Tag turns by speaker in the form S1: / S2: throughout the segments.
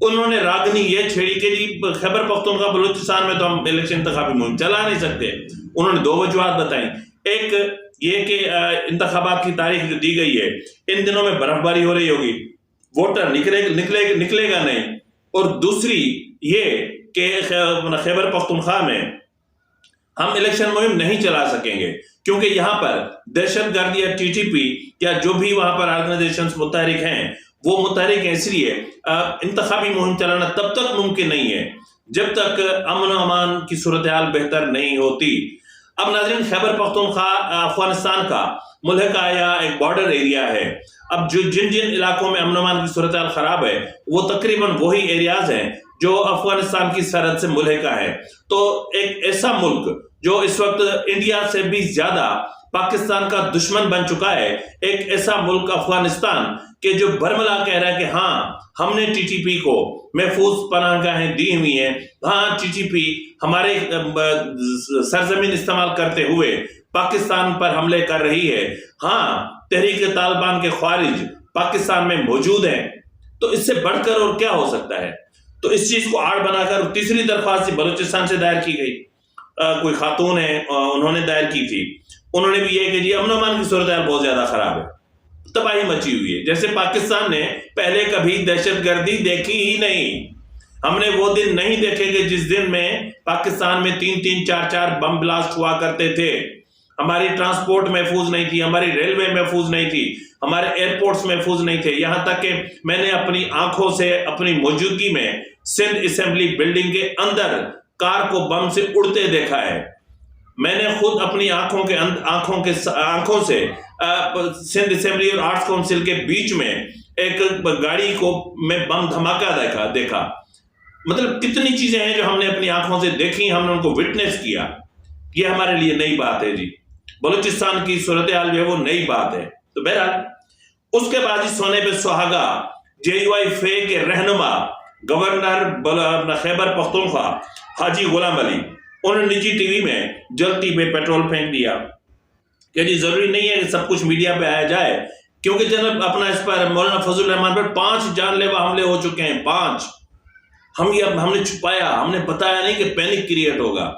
S1: انہوں نے راگنی یہ چھیڑی کہ جی خیبر پختونخوا بلوچستان میں تو ہم الیکشن انتخابی مہم چلا نہیں سکتے. انہوں نے 2 وجوہات بتائیں. ایک یہ کہ انتخابات کی تاریخ جو دی گئی ہے ان دنوں میں برف باری ہو رہی ہوگی, ووٹر نکلے گا نہیں, اور دوسری یہ کہ خیبر پختونخوا میں ہم الیکشن مہم نہیں چلا سکیں گے کیونکہ یہاں پر دہشت گردی یا ٹی ٹی پی یا جو بھی وہاں پر آرگنائزیشنز متحرک ہیں وہ متحرک ہیں, اس لیے انتخابی مہم چلانا تب تک ممکن نہیں ہے جب تک امن و امان کی صورتحال بہتر نہیں ہوتی. اب ناظرین, خیبر پختونخوا افغانستان کا ملحقہ یا ایک بارڈر ایریا ہے. اب جن علاقوں میں امن و امان کی صورتحال خراب ہے وہ تقریباً وہی ایریاز ہیں جو افغانستان کی سرحد سے ملحقہ ہے. تو ایک ایسا ملک جو اس وقت انڈیا سے بھی زیادہ پاکستان کا دشمن بن چکا ہے, ایک ایسا ملک افغانستان کہ جو برملا کہہ رہا ہے کہ ہاں ہم نے ٹی ٹی پی کو محفوظ پناہ گاہیں دی ہوئی ہیں, ہاں ٹی ٹی پی ہمارے سرزمین استعمال کرتے ہوئے پاکستان پر حملے کر رہی ہے, ہاں تحریک طالبان کے خوارج پاکستان میں موجود ہیں. تو اس سے بڑھ کر اور کیا ہو سکتا ہے؟ تو اس چیز کو آڑ بنا کر تیسری درخواست بلوچستان سے دائر کی گئی. کوئی خاتون ہے, انہوں نے دائر کی تھی. انہوں نے بھی یہ کہ جی امن و امان کی صورتحال بہت زیادہ خراب ہے, تباہی مچی ہوئی ہے, جیسے پاکستان نے پہلے کبھی دہشت گردی دیکھی ہی نہیں. ہم نے وہ دن نہیں دیکھے کہ جس دن میں پاکستان میں 3-3, 4-4 بم بلاسٹ ہوا کرتے تھے. ہماری ٹرانسپورٹ محفوظ نہیں تھی, ہماری ریلوے محفوظ نہیں تھی, ہمارے ایئرپورٹس محفوظ نہیں تھے. یہاں تک کہ میں نے اپنی آنکھوں سے اپنی موجودگی میں سندھ اسمبلی بلڈنگ کے اندر کار کو بم سے اڑتے دیکھا ہے. میں نے خود اپنی آنکھوں سے سندھ اسمبلی اور آرٹس کونسل کے بیچ میں ایک گاڑی کو میں بم دھماکہ دیکھا. مطلب کتنی چیزیں ہیں جو ہم نے اپنی آنکھوں سے دیکھی, ہم نے ان کو وٹنس کیا. یہ ہمارے لیے نئی بات ہے جی. بلوچستان کی صورتحال جو ہے وہ نئی بات ہے. تو بہرحال اس کے بعد سونے پہ سہاگا JUI فے کے رہنما گورنر خیبر پختونخوا حاجی غلام علی, انہوں نے نجی ٹی وی میں جلتی پہ پیٹرول پھینک دیا کہ جی ضروری نہیں ہے کہ سب کچھ میڈیا پہ آیا جائے, کیونکہ جناب اپنا اس پر مولانا فضل الرحمان پر 5 جان لیوا حملے ہو چکے ہیں. 5 ہم نے چھپایا, ہم نے بتایا نہیں کہ پینک کریٹ ہوگا.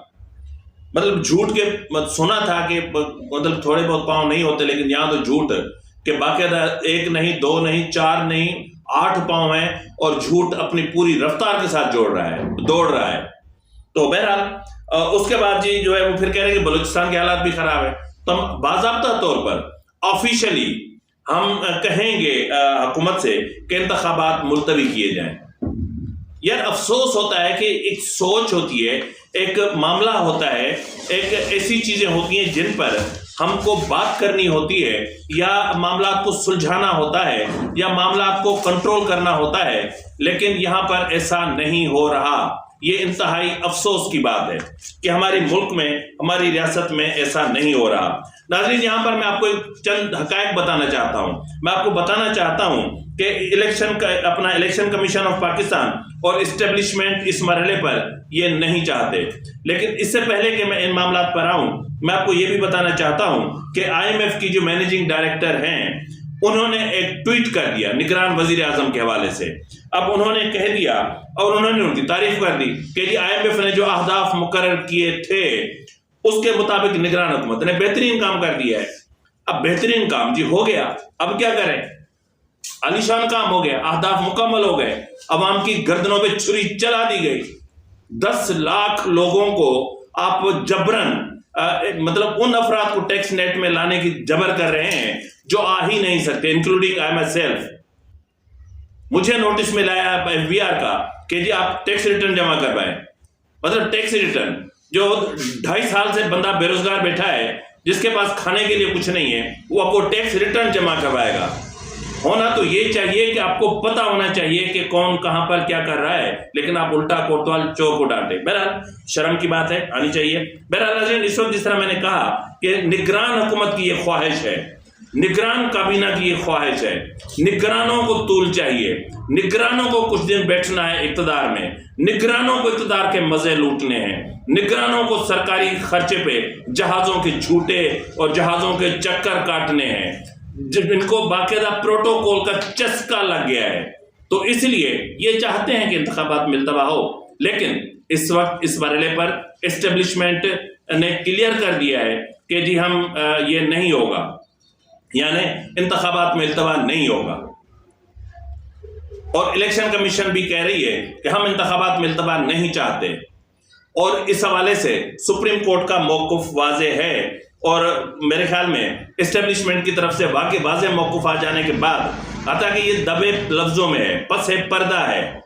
S1: مطلب جھوٹ کے سنا تھا کہ مطلب تھوڑے بہت پاؤں نہیں ہوتے, لیکن یہاں تو جھوٹ کہ باقاعدہ 1 نہیں 2 نہیں 4 نہیں 8 پاؤں ہیں, اور جھوٹ اپنی پوری رفتار کے ساتھ دوڑ رہا ہے. تو بہرحال اس کے بعد جی جو ہے وہ پھر کہہ رہے ہیں کہ بلوچستان کے حالات بھی خراب ہے. تو ہم باضابطہ طور پر آفیشلی ہم کہیں گے حکومت سے کہ انتخابات ملتوی کیے جائیں. یار افسوس ہوتا ہے کہ ایک سوچ ہوتی ہے, ایک معاملہ ہوتا ہے, ایک ایسی چیزیں ہوتی ہیں جن پر ہم کو بات کرنی ہوتی ہے, یا معاملات کو سلجھانا ہوتا ہے, یا معاملات کو کنٹرول کرنا ہوتا ہے, لیکن یہاں پر ایسا نہیں ہو رہا. یہ انتہائی افسوس کی بات ہے کہ ہمارے ملک میں, ہماری ریاست میں ایسا نہیں ہو رہا. ناظرین, یہاں پر میں آپ کو چند حقائق بتانا چاہتا ہوں. میں آپ کو بتانا چاہتا ہوں کہ الیکشن کمیشن آف پاکستان اور اسٹیبلشمنٹ اس مرحلے پر یہ نہیں چاہتے. لیکن اس سے پہلے کہ میں ان معاملات پر آؤں, میں آپ کو یہ بھی بتانا چاہتا ہوں کہ IMF کی جو مینیجنگ ڈائریکٹر ہیں, انہوں نے ایک ٹویٹ کر دیا نگران وزیر اعظم کے حوالے سے. اب انہوں نے کہہ دیا اور انہوں نے ان کی تعریف کر دی کہ جی IMF نے جو اہداف مقرر کیے تھے اس کے مطابق نگران حکومت نے بہترین کام کر دیا ہے. اب بہترین کام جی ہو گیا, اب کیا کریں؟ عالیشان کام ہو گیا, اہداف مکمل ہو گئے, عوام کی گردنوں پہ چھری چلا دی گئی. 10 لاکھ لوگوں کو آپ جبرن مطلب ان افراد کو ٹیکس نیٹ میں لانے کی جبر کر رہے ہیں جو آ ہی نہیں سکتے, انکلوڈنگ آئی مائی سیلف. مجھے نوٹس میں لایا FBR کا کہ جی آپ ٹیکس ریٹرن جمع کروائیں. مطلب ٹیکس ریٹرن جو 2.5 سال سے بندہ بے روزگار بیٹھا ہے, جس کے پاس کھانے کے لیے کچھ نہیں ہے, وہ آپ کو ٹیکس ریٹرن جمع کروائے گا. ہونا تو یہ چاہیے کہ آپ کو پتا ہونا چاہیے کہ کون کہاں پر کیا کر رہا ہے, لیکن آپ الٹا کوتوال چور کو ڈانٹے. بہرحال شرم کی بات ہے, آنی چاہیے. بہرحال اس وقت جس طرح میں نے کہا کہ نگران حکومت کی یہ خواہش ہے, نگران کابینہ کی یہ خواہش ہے, نگرانوں کو طول چاہیے, نگرانوں کو کچھ دن بیٹھنا ہے اقتدار میں, نگرانوں کو اقتدار کے مزے لوٹنے ہیں, نگرانوں کو سرکاری خرچے پہ جہازوں کے جھوٹے اور جہازوں کے چکر کاٹنے ہیں, جن کو باقاعدہ پروٹوکول کا چسکا لگ گیا ہے. تو اس لیے یہ چاہتے ہیں کہ انتخابات ملتوی ہو، لیکن اس وقت اس مرحلے پر اسٹیبلشمنٹ نے کلیئر کر دیا ہے کہ جی ہم یہ نہیں ہوگا، یعنی انتخابات ملتوی نہیں ہوگا، اور الیکشن کمیشن بھی کہہ رہی ہے کہ ہم انتخابات ملتوی نہیں چاہتے، اور اس حوالے سے سپریم کورٹ کا موقف واضح ہے، اور میرے خیال میں اسٹیبلشمنٹ کی طرف سے واضح موقف آ جانے کے بعد، حتیٰ کہ یہ دبے لفظوں میں ہے، پس پردہ ہے،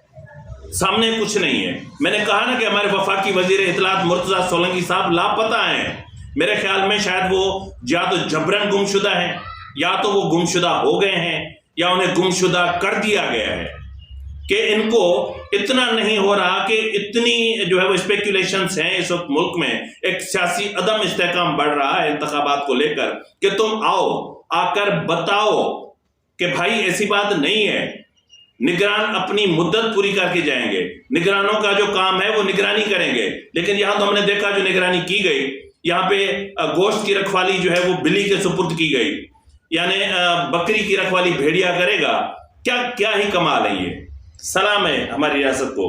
S1: سامنے کچھ نہیں ہے۔ میں نے کہا نا کہ ہمارے وفاقی وزیر اطلاعات مرتضیٰ سولنگی صاحب لاپتہ ہیں، میرے خیال میں شاید وہ یا تو جبراً گمشدہ ہیں، یا تو وہ گمشدہ ہو گئے ہیں، یا انہیں گمشدہ کر دیا گیا ہے، کہ ان کو اتنا نہیں ہو رہا کہ اتنی جو ہے وہ اسپیکولیشنز ہیں اس وقت ملک میں، ایک سیاسی عدم استحکام بڑھ رہا ہے انتخابات کو لے کر، کہ تم آ کر بتاؤ کہ بھائی ایسی بات نہیں ہے، نگران اپنی مدت پوری کر کے جائیں گے، نگرانوں کا جو کام ہے وہ نگرانی کریں گے، لیکن یہاں تو ہم نے دیکھا جو نگرانی کی گئی، یہاں پہ گوشت کی رکھوالی جو ہے وہ بلی کے سپرد کی گئی، یعنی بکری کی رکھوالی بھیڑیا کرے گا، کیا ہی کمال ہے، یہ سلام ہے ہماری ریاست کو۔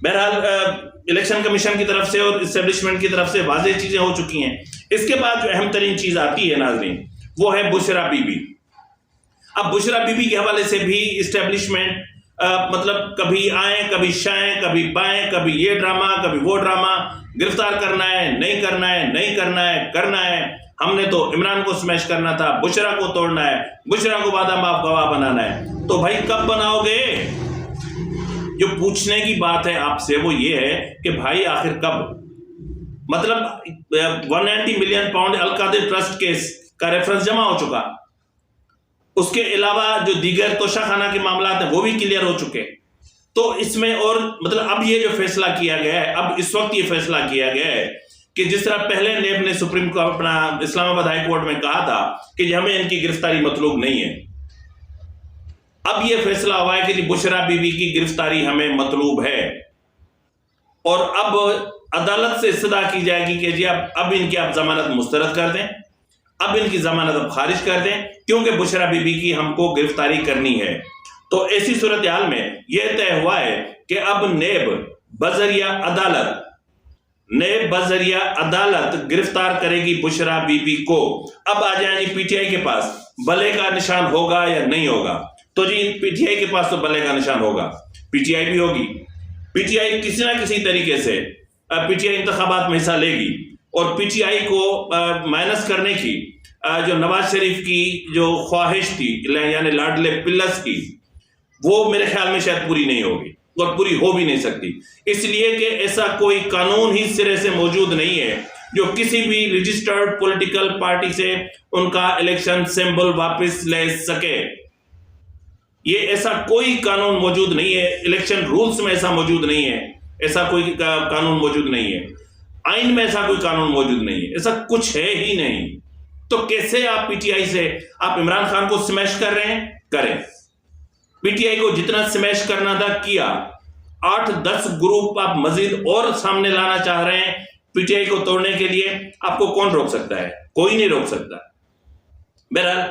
S1: بہرحال الیکشن کمیشن کی طرف سے اور اسٹیبلشمنٹ کی طرف سے واضح چیزیں ہو چکی ہیں۔ اس کے بعد جو اہم ترین چیز آتی ہے ناظرین، وہ ہے بشرا بی بی۔ اب بشرا بی بی کے حوالے سے بھی اسٹیبلشمنٹ مطلب کبھی آئیں کبھی شائیں، کبھی بائیں، کبھی یہ ڈرامہ کبھی وہ ڈرامہ، گرفتار کرنا ہے نہیں کرنا ہے، نہیں کرنا ہے کرنا ہے، ہم نے تو عمران کو سمیش کرنا تھا، بشرا کو توڑنا ہے، بشرا کو وعدہ معاف گواہ بنانا ہے۔ تو بھائی کب بناؤ گے؟ جو پوچھنے کی بات ہے آپ سے وہ یہ ہے کہ بھائی آخر کب؟ مطلب 190 ملین پاؤنڈ القادر ٹرسٹ کیس کا ریفرنس جمع ہو چکا، اس کے علاوہ جو دیگر توشہ خانہ کے معاملات ہیں وہ بھی کلیئر ہو چکے، تو اس میں اور مطلب اب یہ جو فیصلہ کیا گیا ہے، اب اس وقت یہ فیصلہ کیا گیا ہے کہ جس طرح پہلے نیب نے سپریم کو اپنا اسلام آباد ہائی کورٹ میں کہا تھا کہ ہمیں ان کی گرفتاری مطلوب نہیں ہے، اب یہ فیصلہ ہوا ہے کہ بشرا بی بی کی گرفتاری ہمیں مطلوب ہے، اور اب عدالت سے استدعا کی جائے گی کہ جی اب ان کی آپ ضمانت مسترد کر دیں، اب ان کی ضمانت اب خارج کر دیں، کیونکہ بشرا بی بی کی ہم کو گرفتاری کرنی ہے۔ تو ایسی صورتحال میں یہ طے ہوا ہے کہ اب نیب بذریعہ عدالت گرفتار کرے گی بشرا بی بی کو۔ اب آ جائیں جی پی ٹی آئی کے پاس بلے کا نشان ہوگا یا نہیں ہوگا؟ تو جی پی ٹی آئی کے پاس تو بلے کا نشان ہوگا، پی ٹی آئی بھی ہوگی، پی ٹی آئی کسی نہ کسی طریقے سے پی ٹی آئی انتخابات میں حصہ لے گی، اور پی ٹی آئی کو مائنس کرنے کی جو نواز شریف کی جو خواہش تھی، یعنی لاڈلے پلس کی، وہ میرے خیال میں شاید پوری نہیں ہوگی اور پوری ہو بھی نہیں سکتی، اس لیے کہ ایسا کوئی قانون ہی سرے سے موجود نہیں ہے جو کسی بھی رجسٹرڈ پولیٹیکل پارٹی سے ان کا الیکشن سمبل واپس لے سکے۔ یہ ایسا کوئی قانون موجود نہیں ہے، الیکشن رولز میں ایسا موجود نہیں ہے، ایسا کوئی قانون موجود نہیں ہے، آئین میں ایسا کوئی قانون موجود نہیں ہے، ایسا کچھ ہے ہی نہیں۔ تو کیسے آپ پی ٹی آئی سے آپ عمران خان کو سمیش کر رہے ہیں؟ کریں، پی ٹی آئی کو جتنا سمیش کرنا تھا کیا، 8-10 گروپ آپ مزید اور سامنے لانا چاہ رہے ہیں پی ٹی آئی کو توڑنے کے لیے، آپ کو کون روک سکتا ہے؟ کوئی نہیں روک سکتا۔ بہرحال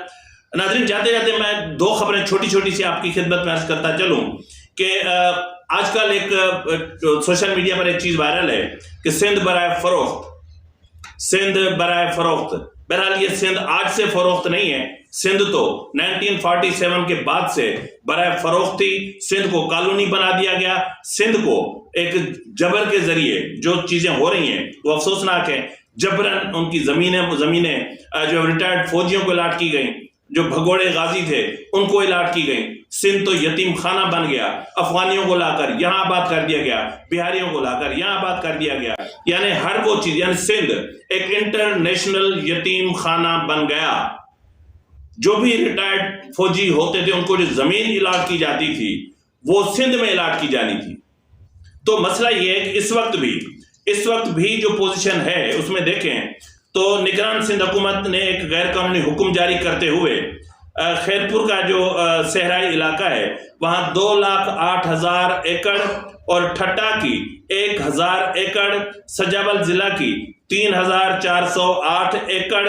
S1: ناظرین، جاتے جاتے میں 2 خبریں چھوٹی چھوٹی سی آپ کی خدمت میں عرض کرتا چلوں کہ آج کل ایک سوشل میڈیا پر ایک چیز وائرل ہے کہ سندھ برائے فروخت۔ بہرحال یہ سندھ آج سے فروخت نہیں ہے، سندھ تو 1947 کے بعد سے برائے فروخت تھی، سندھ کو کالونی بنا دیا گیا، سندھ کو ایک جبر کے ذریعے جو چیزیں ہو رہی ہیں وہ افسوسناک ہے، جبرن ان کی زمینیں جو ریٹائرڈ فوجیوں کو الاٹ کی گئیں، جو بھگوڑے غازی تھے ان کو الاٹ کی گئیں، سندھ تو یتیم خانہ بن گیا، افغانیوں کو لا کر یہاں آباد کر دیا گیا، بہاریوں کو لا کر یہاں آباد کر دیا گیا، یعنی ہر وہ چیز، یعنی سندھ ایک انٹرنیشنل یتیم خانہ بن گیا۔ جو بھی ریٹائرڈ فوجی ہوتے تھے ان کو جو زمین الاٹ کی جاتی تھی وہ سندھ میں الاٹ کی جانی تھی۔ تو مسئلہ یہ ہے کہ اس وقت بھی جو پوزیشن ہے اس میں دیکھیں تو نگران سندھ حکومت نے ایک غیر قانونی حکم جاری کرتے ہوئے خیرپور کا جو صحرائی علاقہ ہے وہاں 2,08,000 ایکڑ اور ٹھٹا کی 1,000 ایکڑ، سجاول ضلع کی 3,408 ایکڑ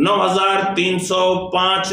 S1: 9,305